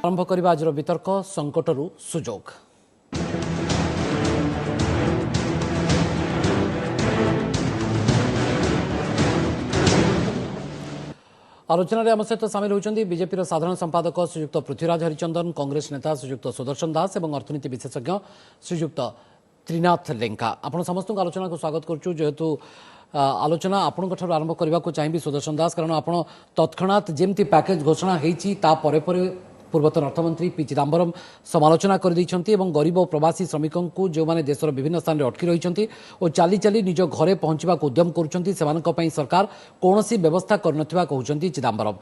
आरंभ करबा आज वितर्क संकटरू सुजोग। आलोचना आम सहित सामिल होती बीजेपी साधारण संपादक श्रीयुक्त पृथ्वीराज हरिचंदन, कांग्रेस नेता श्रीयुक्त सुदर्शन दास और अर्थनीति विशेषज्ञ श्रीयुक्त त्रिनाथ लेंका। आपण समस्त आलोचना को स्वागत करुचु। जेहेतु आलोचना आपण आरंभ करने को चाहिए सुदर्शन दास, कारण आप तत्क्षणात जमती पैकेज घोषणा होती पूर्वतन अर्थमंत्री पी चिदंबरम समालोचना कर गरीब और प्रवासी श्रमिकों को जो मैंने देशर विभिन्न स्थान में अटकी रही और चली चली निज घरे पहुंचवा उद्यम कर सरकार कौन व्यवस्था कहते चिदंबरम।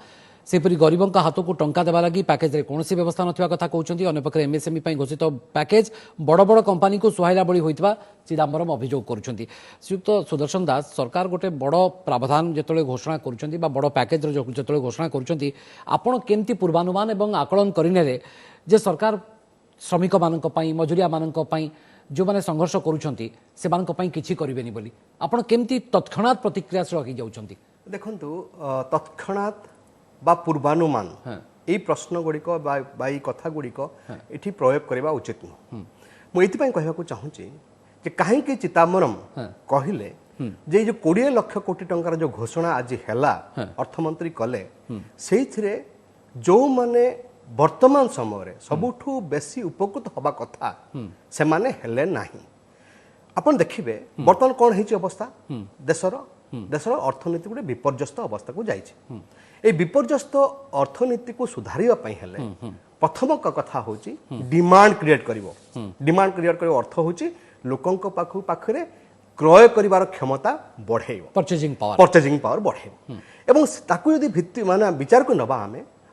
सेपरी गरीबों हाथ को टंका देवा लगी पैकेज रे कौन व्यवस्था नथिबा कथा कहते। अन्य पक्षे एमएसएमई घोषित पैकेज बड़ बड़ कंपानी को सुहाइला बड़ी होइतबा चिदंबरम अभियोग करुछंती। श्रीयुक्त सुदर्शन दास, सरकार गोटे बड़ प्रावधान जो घोषणा करुछंती बा बड़ पैकेज जो घोषणा करुछंती, आपण केमती पूर्वानुमान एवं आकलन करिनेले जे सरकार श्रमिक मानक पई, मजुरिया मानक पई जो माने संघर्ष करुछंती से मानक पई किछि करिवेनी बोली आपण केमती तत्क्षणात प्रतिक्रियाशील होई जाउछंती? देखंतु तत्क्षणात बा पूर्वानुमान ये प्रश्न गुड़िक कथा गुड़िक ये प्रयोग करने उचित नुह। मुझे कहवाक चाहूँगी कहीं चिदंबरम कहले जे जो 20 लाख कोटी टंकार जो घोषणा आज है अर्थमंत्री कले से जो माने वर्तमान समय सबुठू बेसी उपकृत हवा कथा से माने हेले नहीं। आपण देखिए बर्तमान कौन है अवस्था देशर अर्थनीति गोटे विपर्यस्त अवस्था को जाइए। विपर्यस्त अर्थनीति को सुधारियापी हेले प्रथम कथा हूँ डिमांड क्रिएट करिवो। डिमांड क्रिएट कर अर्थ हूँ लोकों पाखरे क्रय करिवार क्षमता बढ़ेइबो, परचेजिंग पावर बढ़ेइबो। एवं ताकू यदि भित्ति माने विचार को नबा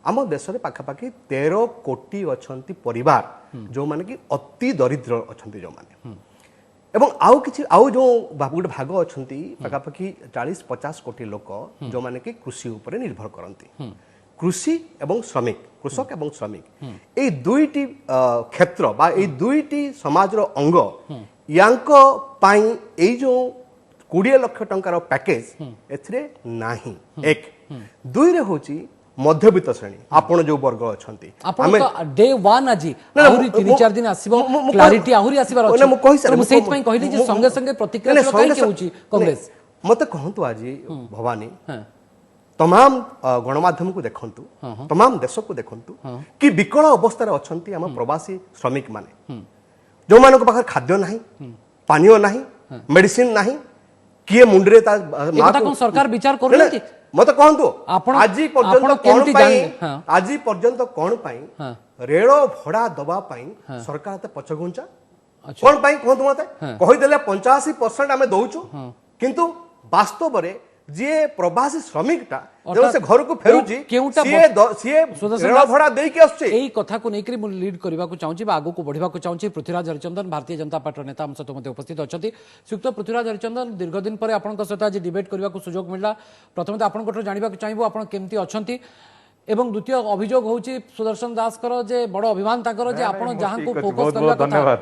आम देश में पाखापाखि 13 कोटी अछंती परिवार जो माने कि अति दरिद्र अछंती जो माने एवं आउ किछि आउ जो गोटे भाग अछंती पाखापाखि 40-50 कोटी लोक जो माने कि कृषि उपरे निर्भर करती। कृषि एवं श्रमिक, कृषक एवं श्रमिक ए दुईटी क्षेत्र बा ए दुईटी समाजर अंग यांको पाई ए जो 20 लाख टंकार पैकेज एथरे नाही। एक दुई रे होची मध्यवित्त श्रेणी आपण जो वर्ग अछंती आमे डे 1 आज आहुरी 3-4 दिन आसीबो क्लैरिटी आहुरी आसीबार अछि। मैं कहि सर सेत पई कहली जे संगे संगे प्रतिक्रिया काई के होची कांग्रेस मते कहंतु आज भवानी तमाम गणमाध्यम को देखंतु, तमाम देश को देखंतु कि विकल अवस्था रे अछंती हम प्रवासी श्रमिक माने जो मानको पाखर खाद्य नाही, पानीय नाही, मेडिसिन नाही, किए मुंडरे ता एटा कोन सरकार विचार करनती मत कहतु आज पर्यंत कौन रेल भड़ा दबा सरकार पछघुंचा कौन कहतु मत कहीदे 85% आम दौचु किंतु वास्तव में जी प्रवासी श्रमिकटा जब से घर को फेरुची भड़ा देके आछे एई कथा को नेकरी मु लीड करबा को चाहूची बा आगो को बढ़िबा को चाहूची। पृथ्वीराज हरिचंदन भारतीय जनता पार्टी नेता हम सहित मते उपस्थित अछती। सुक्त पृथ्वीराज हरिचंदन, दीर्घ दिन पर आपनक सहित आज डिबेट करबा को सुयोग मिलला। प्रथम आपन कोठो जानिबा को चाहिबो आपण केमती अछंती एवं द्वितीय अभियोग होची सुदर्शन दास कर जे बड़ अभिमान ताकर जे आपण जहां को फोकस करबा कथा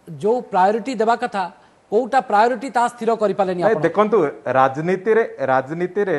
जो प्रायोरिटी देबा कथा कोटा प्रायोरिटी ता स्थिर करि पालेनी। आपण देखंतु राजनीति रे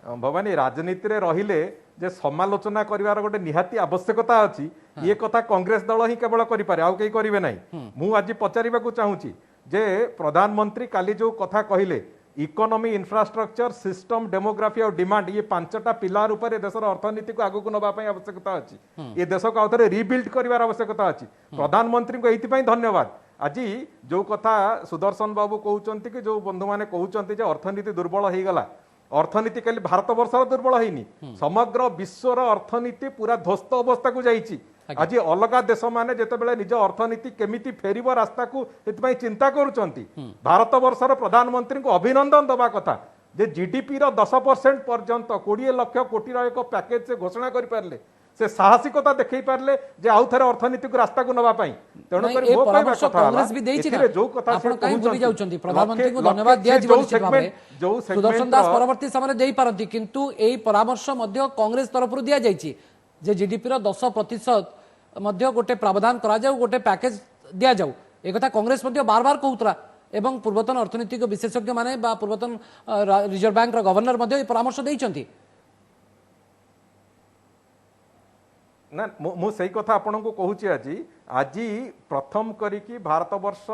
भवानी राजनीति रे रहिले जे समालोचना करिवार गोटे निहाती आवश्यकता अछि। ये कथा कांग्रेस दल ही केवल करि पारे आउ केई करिवे नै। मु आज पचारिबा को चाहूची जे प्रधानमंत्री काली जो कथा कहिले इकोनॉमी, इंफ्रास्ट्रक्चर, सिस्टम, डेमोग्राफी और डिमांड ये 5टा पिलार ऊपर देशर अर्थनीति को आगु को नबा पई आवश्यकता अछि। ये देश को आउथरे रिबिल्ड करिवार आवश्यकता अछि। प्रधानमंत्री को एथि पई धन्यवाद। आज जो कथा सुदर्शन बाबू कहउचंती कि जो बंधु माने कहउचंती जे अर्थनीति दुर्बल हो गला, अर्थनीति खाली भारत वर्षर दुर्बल होइनी, समग्र विश्वर अर्थनीति पूरा ध्वस्त अवस्था को जाइछि। आज अलग देश माने जेतेबेले निज अर्थनीति केमिति फेरिबो रास्ता को एतपई चिंता करूचंती। भारत वर्षर प्रधानमंत्री को अभिनंदन दबा कथा जे जीडीपी रो 10% पर्यंत 20 लाख कोटी रो एक पैकेज से घोषणा करि पारले, से साहसिकता देखै पारले जे आउ थरे अर्थनीति को रास्ता को नबा पई। तेणु करी मो कहबा कथा कांग्रेस भी देछि ना जो कथा आपण काई भूली जाउचंती प्रधानमंत्री को धन्यवाद दिया जीवन निश्चित भाबे सुदर्शन दास परवर्ती समय देई पारंती किंतु एई परामर्श मध्य कांग्रेस तरफ दिया जाइछि जे जीडीपी रो 10% मध्य गोटे प्रावधान करा जाऊ, गोटे पैकेज दिया जाऊ। एक कथा कांग्रेस मध्य बार बार कहउतरा एवं पूर्वतन अर्थनीतिक विशेषज्ञ माने बा पूर्वतन रिजर्व बैंक गवर्नर मध्य परामर्श देइचंती। ना मु सेई कथा आपनको कहूची आज प्रथम करिकी भारत वर्ष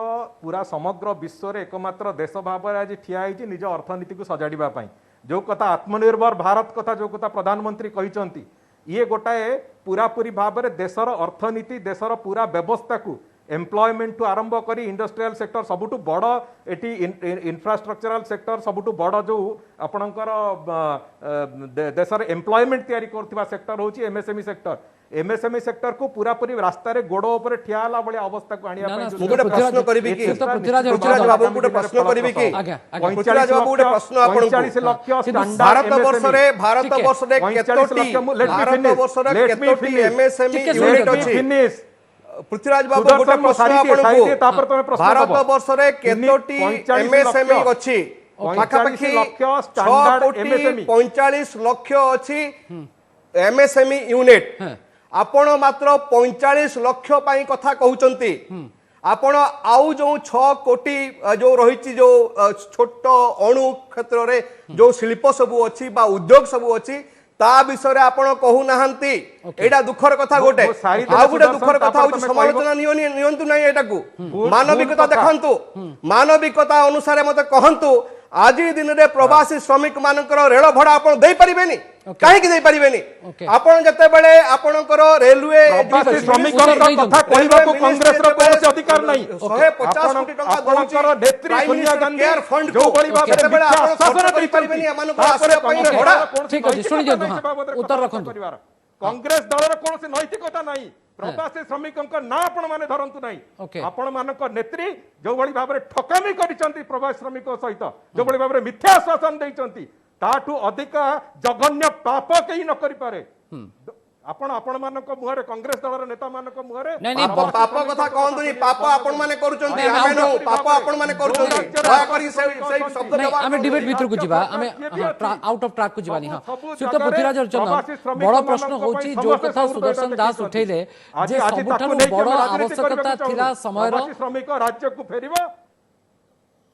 पूरा समग्र विश्व रे एकमात्र देश भाव आज ठिया होइछि निज अर्थनीति को सजाड़िबा पई जो कथा आत्मनिर्भर भारत कथा जो कथा प्रधानमंत्री कहिसंती ये गोटाए पूरा पूरी भाव में देशर अर्थनीति देशर पूरा व्यवस्था को एम्प्लॉयमेंट टू आरंभ करी इंडस्ट्रियल सेक्टर सबुठु बड़ एटी इंफ्रास्ट्रक्चरल सेक्टर सबुठु बड़ जो आपणकर देशर एम्प्लॉयमेंट तैयारी करथिबा सेक्टर होची एमएसएमई सेक्टर एमएसएमई सेक्टर को पूरा पूरी रास्ता रे गोड़ ऊपर ठिया हला बळे अवस्था को आनिया पई गोटे प्रश्न करबी कि पृथ्वीराज बाबू गोटे प्रश्न करबी कि आज्ञा, पृथ्वीराज बाबू गोटे प्रश्न आपन 45 लाख भारत वर्ष रे केतोटी भारत वर्ष रे केतोटी एमएसएमई यूनिट अछि पृथ्वीराज बाबू गोटे प्रश्न आपन भारत वर्ष रे केतोटी एमएसएमई अछि पाखापाखि 45 लाख अछि एमएसएमई यूनिट आपण मात्र 45 लाख पई कथा कहउचंती आपण आउ जो 6 कोटी जो रही जो छोट अणु क्षेत्र रे जो शिल्प सबु अछि बा उद्योग सबु अछि ता विषय रे आपण कहू नाहंती एटा दुखर कथा गोटे आ गोटे दुखर कथा होछि समालोचना नियंतु नै एटा को मानविकता देखंतु मानविकता अनुसार मते कहंतु आज दिन रे प्रवासी श्रमिक मानकर रेल भाड़ा आपण देई परिबेनी काहे कि देई परिबेनी आपण जते बेले आपणकर रेलवे प्रवासी श्रमिक कथा कहबा को कांग्रेस रो कोनोसी अधिकार नै 150 कोटी टका आपणकर नेत्री सोनिया गांधी जो बड़ी भाबे जते बेले आपण शासन देई परिबेनी मानकर आश्रय पई भाड़ा ठीक अछि सुनि दियौ उत्तर रखंतु कांग्रेस दल रो कोनोसी नैतिकता नै प्रवासी श्रमिक ना आपण माने धरंतु नहीं आपण मानक नेत्री जो बड़ी भाव में ठकामी करिसंती प्रवासी श्रमिक सहित जो बड़ी भाव में मिथ्या आश्वासन देइसंती ताठू अधिक जघन्य पाप कहीं न करि पारे आपण आपण मानक मुहरे कांग्रेस दलर नेता मानक मुहरे पाप कथा कहंतुनी पाप आपण माने करूचंती आमे नो पाप आपण माने करूचंती दया करी से शब्द व्यवहार आमे डिबेट भीतर को जिबा आमे आउट ऑफ ट्रैक को जिबानी हां सुत पृथ्वीराज चंदन बड़ प्रश्न होची जो कथा सुदर्शन दास उठैले जे सबुठानु बड़ आवश्यकता थिला समय रो श्रमिक राज्य को फेरिबो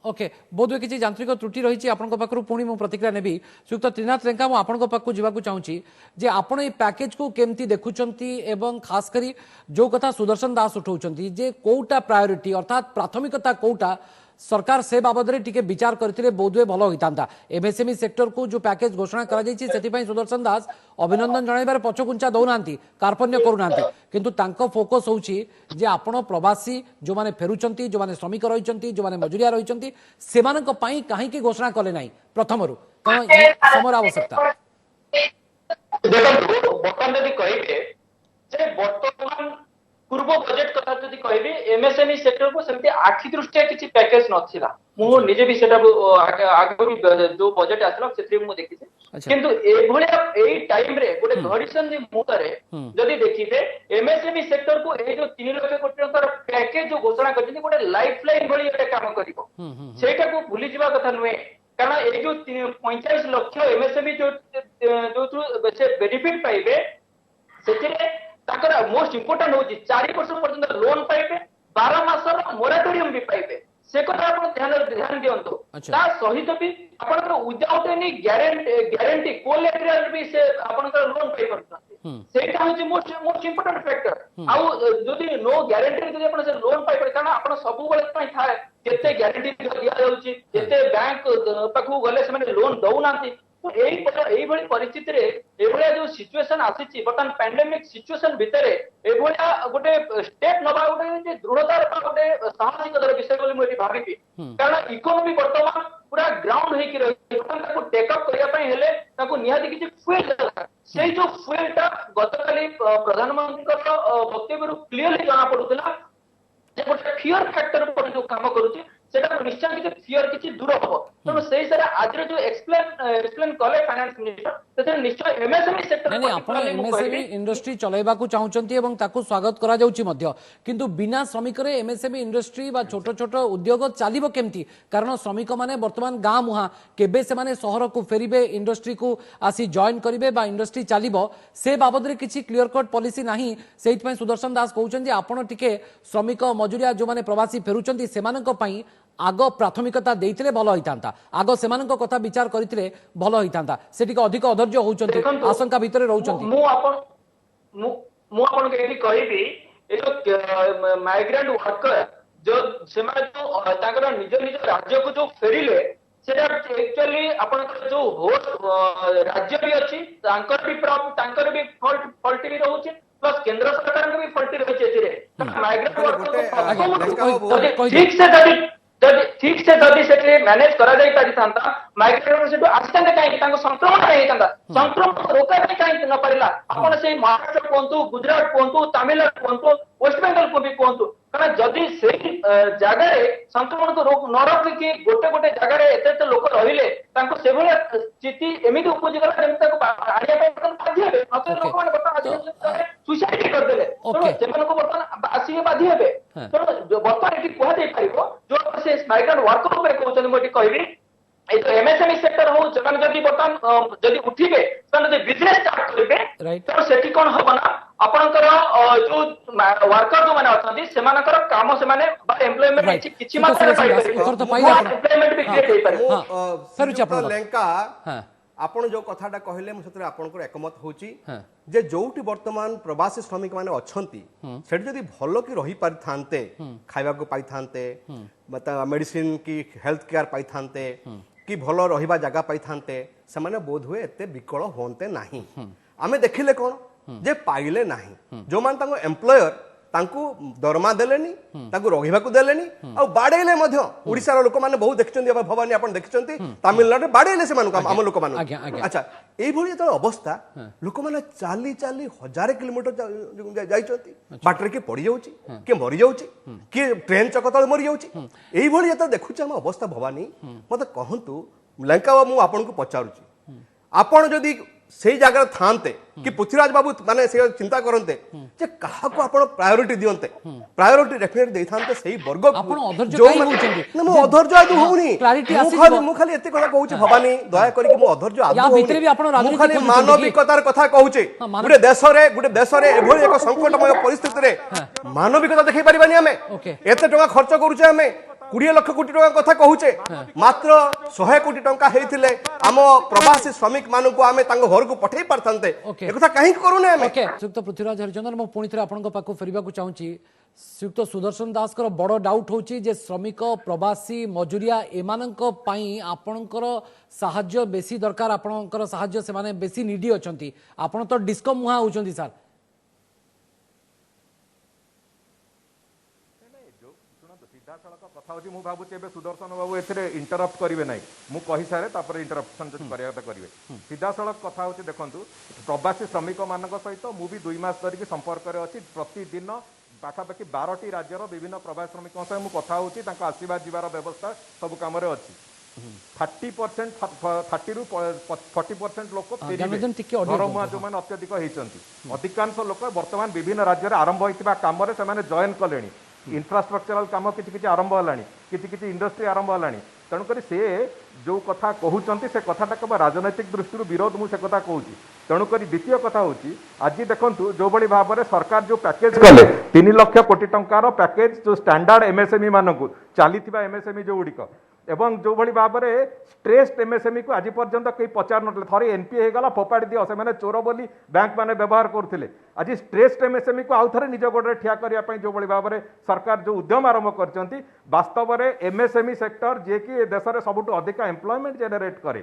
ओके बोधवे किसी यांत्रिक त्रुटि रही आपन पाखु पुणी मु प्रतिक्रिया नेबी श्रीयुक्त त्रिनाथ लेंका मु आपन पाखु जीवा चाहूँगी जे आपण ए पैकेज को केमती देखुचंती एवं खास करी जो कथा सुदर्शन दास उठाउचंती जे कोउटा प्रायोरिटी अर्थात प्राथमिकता कोउटा सरकार से बाबद टिके विचार करथिले बोधवे भलो होइतांता एमएसएमई सेक्टर को जो पैकेज घोषणा करा जायछि सेति पई सुदर्शन दास अभिनंदन जणाइबार पछकुंचा दउनांती कार्पण्य करूनांती किंतु तांको फोकस होउछि जे आपण प्रवासी जो माने फेरुचंती जो माने श्रमिक रहिचंती जो माने मजुरिया रहिचंती सेमानक पई काहे की घोषणा कले नाही प्रथमरु कारण ये समर आवश्यकता देखो बर्तमान यदि कहबे जे वर्तमान पूर्व बजेट कथा जदि कहबे एमएसएमई सेक्टर को सेमति आखि दृष्टिया किछि पैकेज नथिला मु निजे भी सेटा आगु जो बजेट आसला सेत्री मु देखिसे किंतु एभलिया एई टाइम रे गोटे घडिसन नि मुतरे जदि देखिबे एमएसएमई सेक्टर को ए जो 3 लाख कोटी टका पैकेज जो घोषणा करछि गोटे लाइफलाइन भली एटा काम करिवो सेटा को भूली जिबा कथा नुए कारण ए जो 45 लाख एमएसएमई जो से बेनिफिट पाइबे सेतिरे ताकर मोस्ट इंपोर्टेंट होची 4 वर्ष पर्यंत लोन पाइबे 12 मासर मोराटोरियम भी पाइबे से कथा आपण ध्यान दियंतो ता सहित भी आपण विदाउट एनी गारंटी कोलेटरल भी से आपण लोन पाइ परछन सेटा होची मोस्ट इंपोर्टेंट फैक्टर आउ जदि नो गारंटी जदि आपण से लोन पाइ पर कारण आपण सब बेले पई थाए केते गारंटी दिया जाउची केते बैंक पाखु गले से माने लोन दउ नांती तो एई बड़ी परिस्थिति रे एभलिया जो सिचुएशन आसीची बर्तमान पैंडेमिक सिचुएशन भितरे एभलिया गोटे स्टेप नबा गोटे जे दृढ़तार गोटे साहसिकतार विषय बोली मोटी भाबिबी कारण इकोनॉमी वर्तमान पूरा ग्राउंड होई कि रही ताको टेक अप करिया पई हेले ताको निहाती किछि फ्यूल दरकार सेई जो फ्यूलटा गतकाली प्रधानमंत्री को वक्तव्यरु क्लियरली जाना पडुतला जे गोटे फियर फैक्टर पर जो काम करूची सेटा निश्चय कि फियर किछि दूर हो तो सेही सारा आज जो एक्सप्लेन कले फाइनेंस मिनिस्टर तेते निश्चय एमएसएमई सेक्टर नहीं आपण एमएसएमई इंडस्ट्री चलाइबा को चाहउचंती एवं ताकू स्वागत करा जाउची मध्य किंतु बिना श्रमिक रे एमएसएमई इंडस्ट्री बा छोट छोट उद्योग चलिबो केमती कारण श्रमिक माने वर्तमान गां मुहा केबे से माने शहर को फेरिबे इंडस्ट्री को आसी जॉइन करिवे बा इंडस्ट्री चलिबो से बाबद रे किछि क्लियर कट पॉलिसी नाही सेहित पई सुदर्शन दास कहउचंती आपण टिके श्रमिक मजुरिया जो माने प्रवासी फेरुचंती सेमानक पई आग प्राथमिकता देइथिले भलो होइतांता आग सेमानक कथा विचार करिथिले भलो होइतांता सेटिक अधिक अधैर्य होउचंती आशंका भितरे रहउचंती ମୁଁ ଆପଣଙ୍କୁ ଏଠି କହିବି ଏ ଯୋଉ ମାଇଗ୍ରାଣ୍ଟ ୱାର୍କର ଯୋଉ ସେମାନେ ଯୋଉ ତାଙ୍କର ନିଜ ନିଜ ରାଜ୍ୟକୁ ଯୋଉ ଫେରିଲେ ସେଟା ଆକ୍ଚୁଆଲି ଆପଣଙ୍କର ଯୋଉ ହୋଷ୍ଟ ରାଜ୍ୟ ବି ଅଛି ତାଙ୍କର ବି ଫଲ୍ଟି ବି ରହୁଛି ପ୍ଲସ୍ କେନ୍ଦ୍ର ସରକାରଙ୍କ ବି ଫଲ୍ଟି ରହିଛି ଏଥିରେ ମାଇଗ୍ରାଣ୍ଟ ୱାର୍କର ଠିକ ସେ ଠିକ ସେ ଯଦି ସେଠି ମ୍ୟାନେଜ କରାଯାଇ ପାରିଥାନ୍ତା ମାଇଗ୍ରେଣ୍ଟ ସେଠୁ ଆସିଥାନ୍ତେ କାହିଁକି ତାଙ୍କୁ ସଂକ୍ରମଣ ହେଇଥାନ୍ତା ସଂକ୍ରମଣ ରୋକାଯାଇ କାହିଁକି ନ ପାରିଲା ଆପଣ ସେଇ ମହାରାଷ୍ଟ୍ର କୁହନ୍ତୁ ଗୁଜରାଟ କୁହନ୍ତୁ ତାମିଲନାଡୁ କୁହନ୍ତୁ ୱେଷ୍ଟବେଙ୍ଗଲକୁ ବି କୁହନ୍ତୁ କାରଣ ଯଦି ସେଇ ଜାଗାରେ ସଂକ୍ରମଣକୁ ନ ରଖିକି ଗୋଟେ ଗୋଟେ ଜାଗାରେ ଏତେ ଏତେ ଲୋକ ରହିଲେ ତାଙ୍କୁ ସେଭଳିଆ ସ୍ଥିତି ଏମିତି ଉପୁଜିଗଲା ଯେମିତି ତାକୁ ଆଣିବା ପାଇଁ ବାଧ୍ୟ ହେବେ ନଚେତ ଲୋକମାନେ ବର୍ତ୍ତମାନ ସୁଇସାଇଡ କରିଦେଲେ ତେଣୁ ସେମାନଙ୍କୁ ବର୍ତ୍ତମାନ ଆସିବେ ବାଧ୍ୟ ହେବେ ତେଣୁ ବର୍ତ୍ତମାନ ଏଠି କୁହାଯାଇ ପାରିବ ଯୋଉ ସେ ମାଇଗ୍ରାଣ୍ଟ ୱାର୍କର ଉପରେ କହୁଛନ୍ତି ମୁଁ ଏଠି କହିବି এই তো এমএসএমই সেক্টর হউ ସେମାନେ যদি বর্তমান যদি উঠিবে ସେମାନେ যদি বিজনেস স্টার্ট କରିବେ ତ ସେଠି କଣ ହବ ନା ଆପଣଙ୍କର ଯୋଉ ୱାର୍କର ଯୋଉ ମାନେ ଅଛନ୍ତି ସେମାନଙ୍କର କାମ ସେମାନେ ଏମ୍ପ୍ଲୟମେଣ୍ଟ କିଛି ମାତ୍ରାରେ ପାଇପାରିବେ ଏମ୍ପ୍ଲୟମେଣ୍ଟ ବି କ୍ରିଏଟ ହେଇପାରିବ ଲେଙ୍କା ଆପଣ ଯୋଉ କଥାଟା କହିଲେ ମୁଁ ସେଥିରେ ଆପଣଙ୍କର ଏକମତ ହଉଛି ଯେ ଯୋଉଠି ବର୍ତ୍ତମାନ ପ୍ରବାସୀ ଶ୍ରମିକ ମାନେ ଅଛନ୍ତି ସେଠି ଯଦି ଭଲ କି ରହି ପାରିଥାନ୍ତେ ଖାଇବାକୁ ପାଇଥାନ୍ତେ ମେଡିସିନ କି ହେଲ୍ଥ କେୟାର ପାଇଥାନ୍ତେ କି ଭଲ ରହିବା ଜାଗା ପାଇଥାନ୍ତେ ସେମାନେ ବୋଧ ହୁଏ ଏତେ ବିକଳ ହୁଅନ୍ତେ ନାହିଁ ଆମେ ଦେଖିଲେ କଣ ଯେ ପାଇଲେ ନାହିଁ ଯୋଉମାନେ ତାଙ୍କ ଏମ୍ପ୍ଲୟର ତାଙ୍କୁ ଦରମା ଦେଲେନି ତାଙ୍କୁ ରହିବାକୁ ଦେଲେନି ଆଉ ବାଡେଇଲେ ମଧ୍ୟ ଓଡିଶାର ଲୋକମାନେ ବହୁତ ଦେଖିଛନ୍ତି ଭବାନୀ ଆପଣ ଦେଖିଛନ୍ତି ତାମିଲନାଡୁରେ ବାଡେଇଲେ ସେମାନଙ୍କୁ ଆମ ଲୋକମାନଙ୍କୁ ଆଚ୍ଛା এইভଳି ଯେତେବେଳେ ଅବସ୍ଥା ଲୋକମାନେ ଚାଲି ଚାଲି 1000 କିଲୋମିଟର ଯାଇଛନ୍ତି ବାଟରେ କିଏ ପଡିଯାଉଛି କିଏ ମରିଯାଉଛି କିଏ ଟ୍ରେନ ଚକ ତଳେ ମରିଯାଉଛି এইଭଳି ଯେତେବେଳେ ଦେଖୁଛି ଆମ ଅବସ୍ଥା ଭବାନୀ ମତେ କହନ୍ତୁ ଲେଙ୍କା ମୁଁ ଆପଣଙ୍କୁ ପଚାରୁଛି ଆପଣ ଯଦି সেই জায়গায় থানতে কি পৃথ্বীরাজ বাবু মানে সে চিন্তা করতে যে কাহাকু আপন প্রায়োরিটি দিয়ন্তে প্রায়োরিটি ডেফিনেটলি দেইথান্তে সেই বর্গ আপন অধৈর্য কাই হউচন্তি না মু অধৈর্য আদু হউনি মু খালি এতে কথা কହୁছি ভবানী দয়া করি কি মু অধৈর্য আদু হউনি ভিতরে বি আপন রাজনীতি খালি মানবিকতার কথা কହୁছি গুটে দেশরে এভଳି এক সংকটময় পরিস্থিতিরে মানবিকতা দেখাই পারিবানি আমি এতে টাকা খরচ করুছে আমি 20 লক্ষ কোটি টাকা কথা কହୁছে মাত্র 100 কোটি টাকা হেইতিলে আম প্রবাসী শ্রমিক মানকু আমি তাঙ্গ ঘরকু পঠাই পারতান্তে এ কথা কাহি করুনে আমি শ্রীযুক্ত পৃথ্বীরাজ হরিচন্দন মু পুনি থরে আপনাଙ୍କ পাখু ফেরিବାକୁ চাହୁଛି শ্রীযুক্ত সুদর্শন দাসଙ୍କର বড় ডাউট হଉଛି যে শ্রমিক প্রবাসী মজুরিয়া এମାନଙ୍କ ପାଇଁ ଆପଣଙ୍କର ସାହାଯ୍ୟ ବେଶୀ ଦରକାର ଆପଣଙ୍କର ସାହାଯ୍ୟ ସେମାନେ ବେଶୀ ନିଡି ଅଛନ୍ତି ଆପଣ ତ ଡିସ୍କମ୍ ମୁହା ହଉଛନ୍ତି ସାର୍ କଥା ହଉଛି ମୁଁ ଭାବୁଛି ଏବେ ସୁଦର୍ଶନ ବାବୁ ଏଥିରେ ଇଣ୍ଟରପ୍ଟ କରିବେ ନାହିଁ ମୁଁ କହି ସାରେ ତାପରେ ଇଣ୍ଟରପ୍ସନ ଯଦି କରିବା କଥା କରିବେ ସିଧାସଳଖ କଥା ହଉଛି ଦେଖନ୍ତୁ ପ୍ରବାସୀ ଶ୍ରମିକ ମାନଙ୍କ ସହିତ ମୁଁ ବି 2 ମାସ ଧରିକି ସମ୍ପର୍କରେ ଅଛି ପ୍ରତିଦିନ ପାଖାପାଖି 12ଟି ରାଜ୍ୟର ବିଭିନ୍ନ ପ୍ରବାସୀ ଶ୍ରମିକଙ୍କ ସହ ମୁଁ କଥା ହଉଛି ତାଙ୍କ ଆସିବା ଯିବାର ବ୍ୟବସ୍ଥା ସବୁ କାମରେ ଅଛି 30% 30 ରୁ 40% ଲୋକ ଦରମା ଯୋଉମାନେ ଅତ୍ୟଧିକ ହେଇଛନ୍ତି ଅଧିକାଂଶ ଲୋକ ବର୍ତ୍ତମାନ ବିଭିନ୍ନ ରାଜ୍ୟରେ ଆରମ୍ଭ ହୋଇଥିବା କାମରେ ସେମାନେ ଜଏନ୍ କଲେଣି ইনফ্রাস্ট্রকচারাল কাম কিছু কিছু আরম্ভ হলানি কিছু কিছু ইন্ডস্ট্রি আরম্ভ হলানি তেণুকরি সে যে কথা কহুচন্তি সে কথাটা কেবল রাজনৈতিক দৃষ্টির বিরোধ মু সে কথা কହୁছি তেণুকরি দ্বিতীয় কথা হচ্ছে আজ দেখুন যেভাবে ভাবে সরকার যে প্যাকেজ কলে 3 লক্ষ কোটি টঙ্কার প্যাকেজ যে স্ট্যান্ডার্ড এমএসএমই মানুষ চালি এমএসএমই যেগুড়িক এবং যেভাবে ভাবে স্ট্রেসড এমএসএমই কু আজ পর্যন্ত কেউ পচার নথিলে থরে এনপি হয়ে গলা ফোপাড়ি দিও সে চোর বলি ব্যাঙ্ক মানে ব্যবহার করুলে আজ স্ট্রেসড এমএসএমই কু আউথরে নিজ গোড়ে ঠিয়া করা যেভাবে ভাবে সরকার যে উদ্যম আরম্ভ করছেন বাস্তবরে এমএসএমই সেক্টর যে কি এ দেশের সবুঠু অধিকা এমপ্লয়মেন্ট জেনারেট করে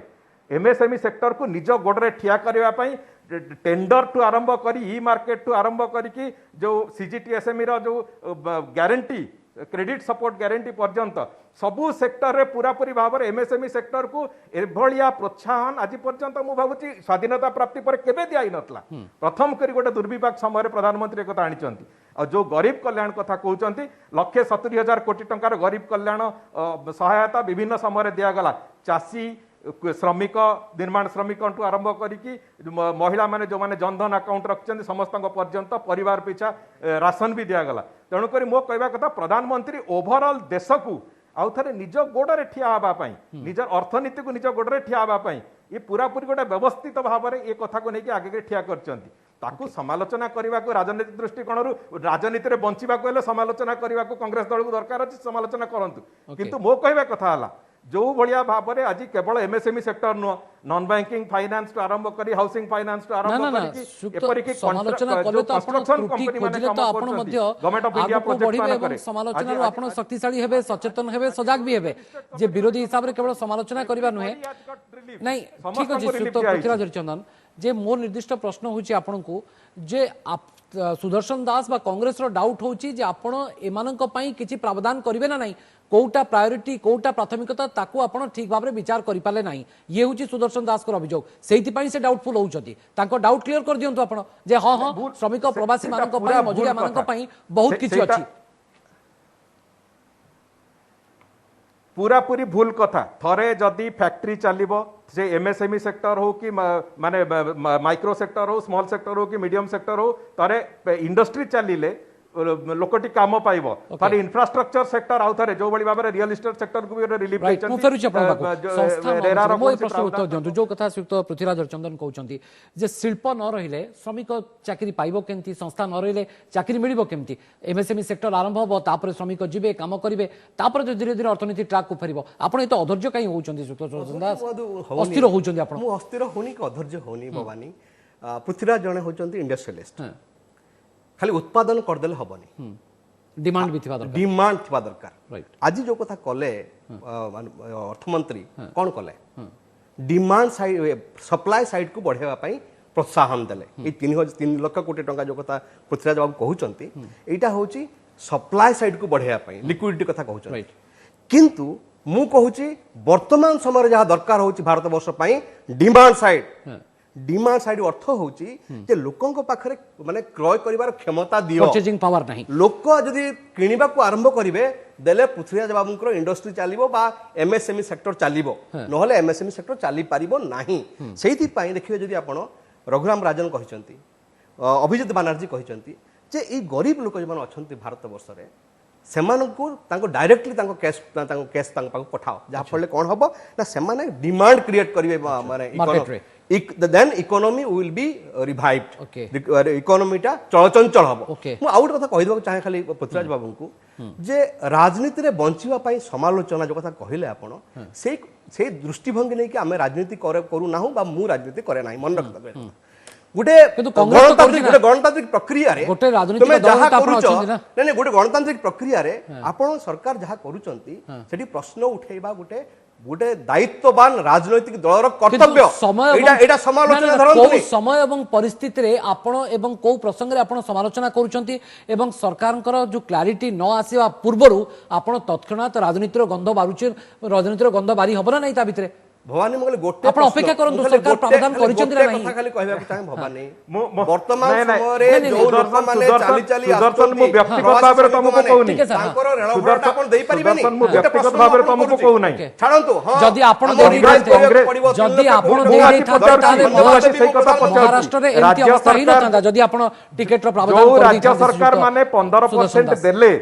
এমএসএমই সেক্টর কু নিজ গোড়ে ঠিয়া করা টেন্ডর টু আরম্ভ করি ই মার্কেট টু আরম্ভ করি যে সিজিটিএসএমই जो গ্যারেন্টি क्रेडिट सपोर्ट ग्यारंटी पर्यंत सबू सेक्टर रे पूरापूरी भाव में एमएसएमई सेक्टर को एभलिया प्रोत्साहन आज पर्यंत मु भावुची स्वाधीनता प्राप्ति पर केबे दिया नतला प्रथम करी गोटे दुर्विपाक समय प्रधानमंत्री कथा आनिचंती और जो गरीब कल्याण कथा कहउचंती 1,70,000 कोटी टंकार गरीब कल्याण सहायता विभिन्न समय दिया गला चासी श्रमिक निर्माण श्रमिक आरंभ करी महिला माने जो माने जनधन अकाउंट रखिछन समस्त पर्यंत परिवार पिछा राशन भी दिया गला तेणुक मो कहवा कथा प्रधानमंत्री ओवरऑल देश को आउ थे निज गोड़े ठिया हाँपाई निजर अर्थनीति को निज गोड़े ठिया हाँपाई ये पूरापूरी गोटे व्यवस्थित भाव में ये कथा को लेकिन आगे ठिया कर समालोचना करने को राजनीतिक दृष्टिकोण राजनीति बंचा समालोचना करने को कांग्रेस दल को दरकार अच्छी समालोचना करूँ किंतु मो कहवा कथा जो भाया भाव में आज केवल एमएसएमई सेक्टर नुह नॉन बैंकिंग फाइनेंस टू आरंभ करी हाउसिंग फाइनेंस टू ना आरंभ ना करी सुक्त समालोचना कले तो आपण त्रुटि खोजिले तो आपण मध्य गवर्नमेंट ऑफ इंडिया आगु बढ़िबे एवं समालोचना रो आपण शक्तिशाली हेबे सचेतन हेबे सजाग भी हेबे जे विरोधी हिसाब रे केवल समालोचना करबा नुहे नहीं ठीक अछि सुक्त पृथ्वीराज हरिचंदन जे मोर निर्दिष्ट प्रश्न होची आपण को जे सुदर्शन दास बा कांग्रेस रो डाउट होची जे आपण एमानक पई किछि प्रावधान करिवे ना नहीं कोटा प्रायोरिटी कोटा प्राथमिकता ताकू आपण ठीक भाव में विचार करि पाले नहीं ये होची सुदर्शन दास को अभियोग सेहिति पई से डाउटफुल होउछथि ताको डाउट क्लियर कर दियंतु आपण जे हां हां श्रमिक प्रवासी मानक पई मजुरिया मानक पई बहुत किछि अछि पूरा पूरी भूल कथा थरे जदि फैक्ट्री चलिबो से एमएसएमई सेक्टर हो कि माने माइक्रो सेक्टर हो स्मॉल सेक्टर हो कि मीडियम सेक्टर हो तारे इंडस्ट्री चलिले लोकटी काम पाइबो तारे इंफ्रास्ट्रक्चर सेक्टर आउ थरे जो बड़ी भाबरे रियल एस्टेट सेक्टर को भी रिलीफ राइट मु फेरुछि आपण बाको संस्था मो प्रश्न उत्तर दियंतु जो कथा सुक्त पृथ्वीराज हरिचंदन कहउचंती जे शिल्प न रहिले श्रमिक चाकरी पाइबो केमती संस्था न रहिले चाकरी मिलिबो केमती एमएसएमई सेक्टर आरंभ होबो तापर श्रमिक जिबे काम करिवे तापर जो धीरे धीरे अर्थनीति ट्रैक को फेरिबो आपण एतो अधैर्य काई होउचंती सुक्त दास अस्थिर होउचंती आपण मु अस्थिर होनी कि अधैर्य होनी भवानी पृथ्वीराज जने होउचंती इंडस्ट्रियलिस्ट खाली उत्पादन करदेले हबनी डिमांड भी थिबा दरकार डिमांड थिबा दरकार राइट आज जो कथा कले अर्थमंत्री कौन कले डिमांड साइड सप्लाई साइड को बढ़ेवा पई प्रोत्साहन देले ए 3 लाख कोटी टंका जो कथा पृथ्वीराज बाबू कहउचंती एटा होची सप्लाई साइड को बढ़ेवा पई लिक्विडिटी कथा कहउचंती राइट किंतु मु कहूची वर्तमान समय जहाँ दरकार होची भारत वर्ष पई डिमांड साइड अर्थ होची जे लोकन को पाखरे माने क्रय करिवार क्षमता दियो परचेजिंग पावर नहीं लोक जदि किनिबा को आरंभ करिवे देले पृथ्वीराज बाबूंकर इंडस्ट्री चलिबो बा एमएसएमई सेक्टर चलिबो नहले एमएसएमई सेक्टर चली पारिबो नाही सेहिति पई देखिबे जदि आपण रघुराम राजन कहिसंती अभिजित बानर्जी कहिसंती जे ई गरीब लोक जमान अछंती भारत वर्ष रे सेमानकु तांको डायरेक्टली तांको कैश तांको पाको पठाओ जहा फले कोन हबो ना सेमाने डिमांड क्रिएट करिवे माने then economy will be revived इकोनॉमीटा चलचंचल हबो मु आउट कथा कहि देबो चाहे खाली पृथ्वीराज बाबू को जे राजनीति रे बंचिवा पई समालोचना जो कथा कहिले आपण से दृष्टिभंगी नै कि हमें राजनीति करू नाहु बा मु राजनीति करे नाही मन रखता गुटे गणतांत्रिक प्रक्रिया रे गोटे राजनीतिक दल त आपण अछन ना नै गोटे गणतांत्रिक प्रक्रिया रे आपण सरकार जहा करूचंती सेठी प्रश्न उठेबा गोटे दायित्ववान राजनैतिक दलर कर्तव्य एटा समालोचना धरंतु समय एवं परिस्थिति रे आपण एवं को प्रसंग रे आपण समालोचना करूचंती एवं सरकारकर जो क्लैरिटी न आसीबा पूर्वरु आपण तत्क्षणात राजनीतिर गंध बारुचे राजनीतिर गंध बारी हबना नै ता भितरे भवानी मगले गोटे आपण अपेक्षा करंतु सरकार प्रावधान करिचंती ना कथा खाली कहबा चाहे भवानी वर्तमान समय रे जो लोक माने चाली चाली सुदर्शन मु व्यक्तिगत भाबरे तुमको कहूनी तांकर रेलभट आपण देई परिबेनी मु व्यक्तिगत भाबरे तुमको कहू नै छाडंतु हां जदि आपण जदि आपण देई महाराष्ट्र रे एंती अवस्था ही नथांदा जदि आपण टिकेट रो प्रावधान कर राज्य सरकार माने 15% देले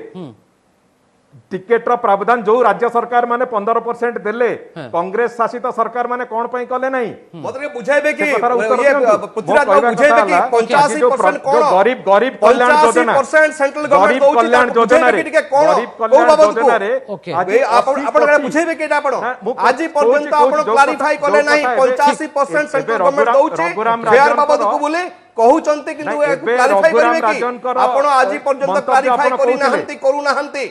टिकेट प्रावधान जो राज्य सरकार माने 15% देले कांग्रेस शासित सरकार माने कोन पई कले नहीं मतलब बुझाइबे कि ये पृथ्वीराज बुझाइबे कि 85% कोन गरीब कल्याण योजना 85% सेंट्रल गवर्नमेंट दउची कल्याण योजना रे गरीब कल्याण योजना रे आपण बुझाइबे कि आपण आज पर्यंत आपण क्लैरिफाई कले नहीं 85% सेंट्रल गवर्नमेंट दउची फेयर बाबत को बोले कहउचंते किंतु क्लैरिफाई करिवे कि आपण आज पर्यंत क्लैरिफाई करू नाहंती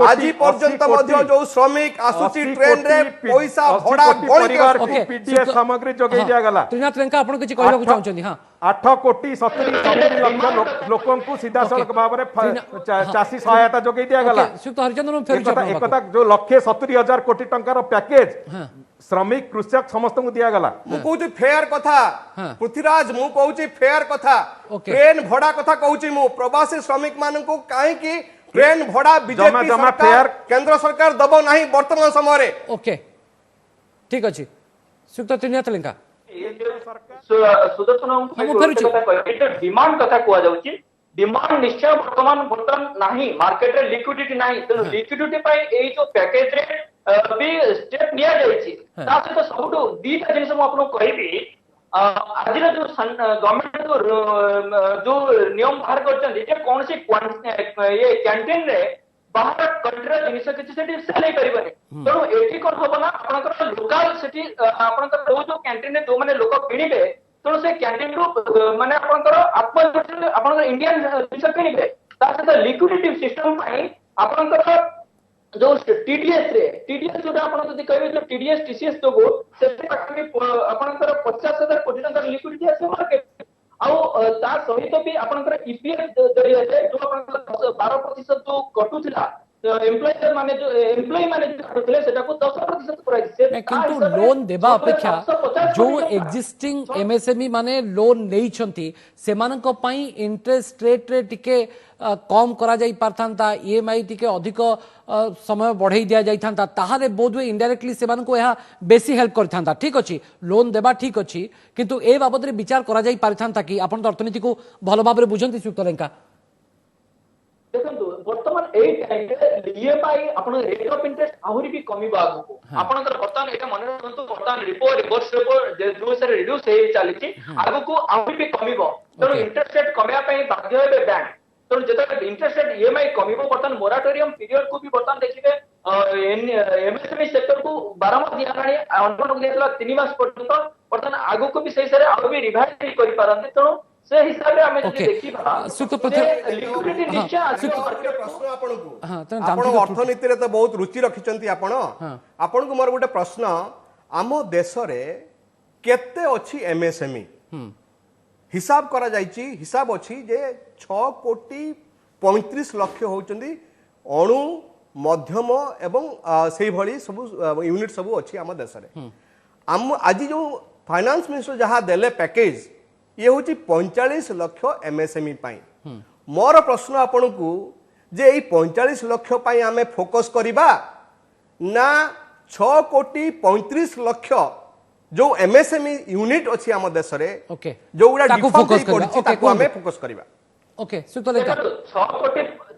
आज पर्यंत मध्य जो श्रमिक आसुची ट्रेन रे पैसा भड़ा गणी पीडीएस सामग्री जोगै दिया गला त्रिनाथ लेंका आपण किछि कहबा चाहउछन हां 8 कोटी 70 लाख लोकन को सीधा सड़क भाबरे चासी सहायता जोगै दिया गला सुक्त हरिचंद्रन फेर एक कथा जो लक्ष्य 70,000 कोटी टंकार पैकेज श्रमिक कृषक समस्त को दिया गला मु कहूची फेयर कथा पृथ्वीराज मु कहूची फेयर कथा ट्रेन भड़ा कथा कहूची मु प्रवासी श्रमिक मान को काहे कि ट्रेन भड़ा बीजेपी सरकार केंद्र सरकार दबो नाही वर्तमान समय रे ओके ठीक अछि सुक्त त्रिनाथ लेंका सुदर्शन डिमांड कथा कुआ जाउची डिमांड निश्चय वर्तमान नाही मार्केट रे लिक्विडिटी नाही त लिक्विडिटी पाई एई जो पैकेज रे भी स्टेप निया जायछि ता से तो सबटो दीटा जिनिस म आपन कहबी आज जो गवर्नमेंट जो नियम बाहर करछन जे कोन से ये कैंटीन रे बाहर कंट्रीर जिनिस किसी सेठी सेल नहीं परिबने तेणु एठी कोन हबो ना आपनकर लोकल सेठी आपनकर जो कैंटीन जो माने लोक किनिबे तेणु से कैंटीन रु माने आपनकर आत्मनिर्भर आपनकर इंडियन जिनिस किनिबे ता सहित लिक्विडिटी सिस्टम पई आपनकर जो टीडीएस जो आपण जदि कहबे जो टीडीएस टीसीएस जो से आपनकर 50,000 कोटी टका लिक्विडिटी আছে मार्केट आउ ता सहित भी आपनकर ईपीएफ जरिया जो आपनकर 12% जो कटुथिला एम्प्लॉय माने जो कटुथिले सेटा को 10% कराई से किंतु लोन देबा अपेक्षा जो एक्जिस्टिंग एमएसएमई माने लोन नहीं छंती सेमानक पई इंटरेस्ट रेट रे टिके कम करा जाई पारथांता ईएमआई टिके अधिक समय बढ़ाई दिया जाइथांता ताहारे बोधवे इनडायरेक्टली सेमानको यहा बेसी हेल्प करथांता ठीक अछि लोन देबा ठीक अछि किंतु ए बाबत रे विचार करा जाई पारथांता कि आपण तो अर्थनीति को भलो भाबरे बुझंती सुक्त लेंका देखंतु वर्तमान एई टाइम रे ईएमआई आपण रेट ऑफ इंटरेस्ट आहुरी भी कमी बागु को आपनकर वर्तमान एटा मन रखंतु वर्तमान रिपो रिवर्स रिपो जो से रिड्यूस हे चालिछि आगु को आहुरी भी कमीबो तेणु इंटरेस्ट रेट कमिया पई बाध्य हेबे बैंक तेणु जेते इंटरेस्ट रेट ईएमआई कमीबो वर्तमान मोराटोरियम पीरियड को भी वर्तमान देखिबे एमएसएमई सेक्टर को 12 मास दियाराणी अनुमान दियतला 3 मास पर्यंत वर्तमान आगु को भी सही सरे आगु भी रिवाइज करि पारंते तेणु से हिसाब रे हमें जदि देखिबा लिक्विडिटी निश्चय आसिबो प्रश्न आपनको आपण अर्थनीति रे तो बहुत रुचि रखिचंती आपण को मोर गोटे प्रश्न आम देश रे केते अछि एमएसएमई हिसाब करा जाइछि हिसाब अछि जे 6 कोटी 35 लाख होचंदी अणु मध्यम एवं सेही भली सब यूनिट सब अछि आम देश रे आम आज जो फाइनेंस मिनिस्टर जहा देले पैकेज ये हूँ 45 लाख एमएसएमई पाई मोर प्रश्न आपण को जे 45 लाख पाई आमे फोकस करिबा ना 6 कोटी 35 लाख जो एमएसएमई यूनिट अछि हम देश रे ओके जो गुडा ताकू फोकस डिफॉल्ट ताकू आमे फोकस करिबा ओके सुतलेका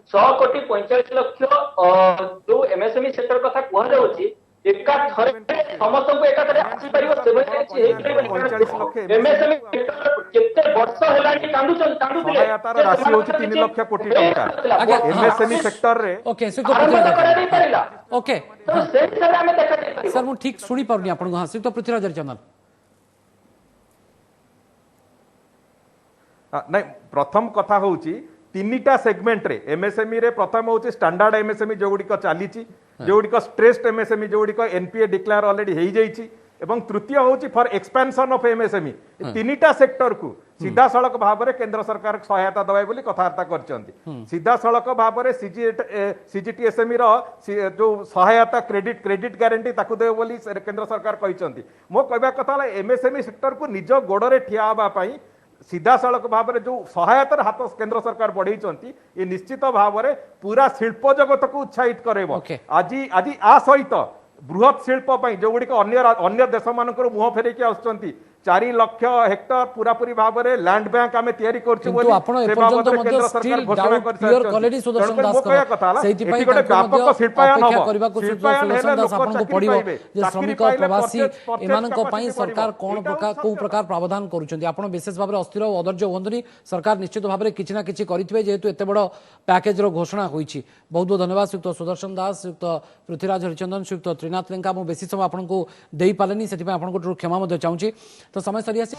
6 कोटी 45 लाख जो एमएसएमई सेक्टर कथा कहला जाउची एका थरे समस्त को एका थरे आसी परिबो सेबे एमएसएमई सेक्टर केते वर्ष हेलानी कांदुथिले सहायतार राशि होची 3 लाख कोटी टका एमएसएमई सेक्टर रे ओके ओके तो से हिसाब हमें देखा जाय सर मु ठीक सुनी पारुनी आपण हां से तो पृथ्वीराज हरिचंदन नहीं प्रथम कथा होची तीनिटा सेगमेंट रे एमएसएमई रे प्रथम होची स्टैंडर्ड एमएसएमई जो गुडी को चालीची जो गुडी को स्ट्रेस्ड एमएसएमई जो गुडी को एनपीए डिक्लेयर ऑलरेडी हेई जाईची एवं तृतीय होची फॉर एक्सपेंशन ऑफ एमएसएमई तीनिटा सेक्टर को सीधा सड़क भाव में केंद्र सरकार सहायता दबाई बोली कथबार्ता करचंती सीधा सड़क भाव में सीजीटीएसएमई रो जो सहायता क्रेडिट गारंटी ताकू देव बोली केंद्र सरकार कहिसंती मो कहबा कथा एमएसएमई सेक्टर को निज गोड़े ठिया होबा पई सीधा सड़क भाव में जो सहायतार हाथ केंद्र सरकार बढ़ई ये निश्चित भाव में पूरा शिल्प जगत को उत्साहित करेबो आज आ सहित बृहत शिल्प जो गुड़िक अन्य देश मान मुह फेरिकी आसुंच 4 लाख हेक्टर पूरा पूरी भाव में लैंड बैंक आमे तयारी करछु बोली से बाबत केंद्र सरकार घोषणा कर क्लियर कॉलेज सुदर्शन दास को सेति पई गोटे व्यापक शिल्पायन हो करबा को सुदर्शन दास आपन को पडिबो जे श्रमिक प्रवासी एमान को पई सरकार कोन प्रकार को प्रकार प्रावधान करूछंती आपन विशेष भाव में अस्थिर अधर्य होंदनी सरकार निश्चित भाव में किछि ना किछि करितबे जेहेतु एते बड़ पैकेज रो घोषणा होईछि बहुत बहुत धन्यवाद सुक्त सुदर्शन दास सुक्त पृथ्वीराज हरिचंदन सुक्त त्रिनाथ लेंका मो बेसी समय आपन को देई पालेनी सेति पई आपन को क्षमा मध्ये चाहूची तो समय सरी आसी